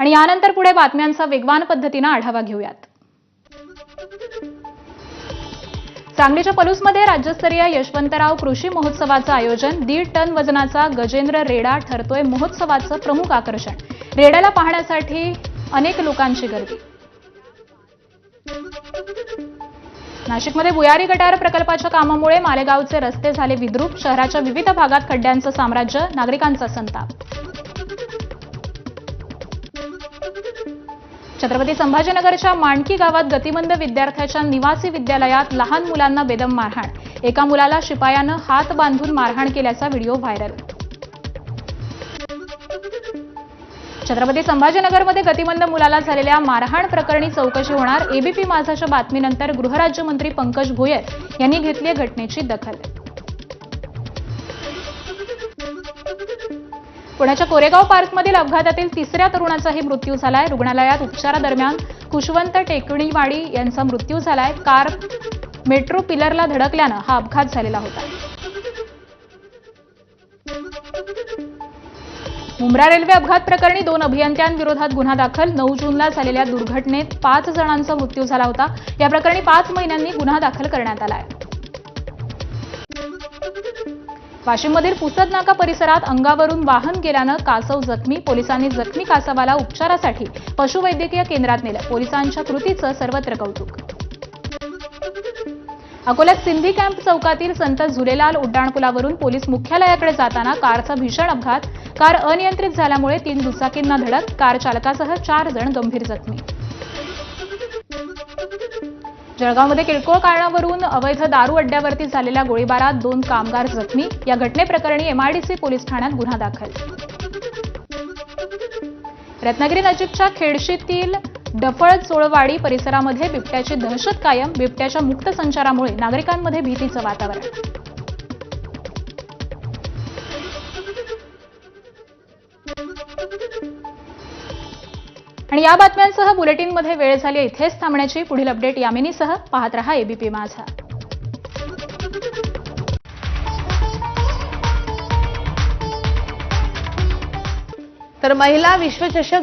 आणि यानंतर पुढे बातम्यांचा वेगवान पद्धतीने आढावा घेऊयात। सांगलीच्या पलूसमध्ये राज्यस्तरीय यशवंतराव कृषी महोत्सवाचं आयोजन। 1.5 टन वजनाचा गजेंद्र रेडा ठरतोय महोत्सवाचं प्रमुख आकर्षण। रेड्याला पाहण्यासाठी अनेक लोकांची गर्दी। नाशिकमध्ये भुयारी गटार प्रकल्पाच्या कामामुळे मालेगावचे रस्ते झाले विद्रूप। शहराच्या विविध भागात खड्ड्यांचं साम्राज्य, नागरिकांचा संताप। छत्रपती संभाजीनगरच्या माणकी गावात गतिमंद विद्यार्थ्याच्या निवासी विद्यालयात लहान मुलांना बेदम मारहाण। एका मुलाला शिपायानं हात बांधून मारहाण केल्याचा व्हिडिओ व्हायरल। छत्रपती संभाजीनगरमध्ये गतिमंद मुलाला झालेल्या मारहाण प्रकरणी चौकशी होणार। एबीपी माझाच्या बातमीनंतर गृहराज्यमंत्री पंकज भोयर यांनी घेतली घटनेची दखल। पुण्याच्या कोरेगाव पार्कमधील अपघातातील 3ऱ्या तरुणाचाही मृत्यू झालाय। रुग्णालयात उपचारादरम्यान खुशवंत टेकणीवाडी यांचा मृत्यू झालाय। कार मेट्रो पिलरला धडकल्यानं हा अपघात झालेला होता। मुंब्रा रेल्वे अपघात प्रकरणी 2 अभियंत्यांविरोधात गुन्हा दाखल। 9 जूनला झालेल्या दुर्घटनेत 5 जणांचा मृत्यू झाला होता। या प्रकरणी 5 महिन्यांनी गुन्हा दाखल करण्यात आलाय। वाशिममधील पुसद नाका परिसरात अंगावरून वाहन गेल्यानं कासव जखमी। पोलिसांनी जखमी कासवाला उपचारासाठी पशुवैद्यकीय केंद्रात नेलं। पोलिसांच्या कृतीचं सर्वत्र कौतुक। अकोल्यात सिंधी कॅम्प चौकातील संत झुलेलाल उड्डाणपुलावरून पोलीस मुख्यालयाकडे जाताना कारचा भीषण अपघात। कार अनियंत्रित झाल्यामुळे 3 दुचाकींना धडक। कार चालकासह 4 जण गंभीर जखमी। जळगावमध्ये किरकोळ कारणावरून अवैध दारू अड्ड्यावरती झालेल्या गोळीबारात 2 कामगार जखमी। या घटनेप्रकरणी एमआयडीसी पोलीस ठाण्यात गुन्हा दाखल। रत्नागिरी नजीकच्या खेडशीतील डफळचोळवाडी परिसरामध्ये बिबट्याची दहशत कायम। बिबट्याच्या मुक्त संचारामुळे नागरिकांमध्ये भीतीचं वातावरण। आणि या बातम्यांसह बुलेटिनमध्ये वेळ झाली इथेच थांबण्याची। पुढील अपडेट यामिनीसह पाहत रहा एबीपी माझा। तर महिला विश्वचषक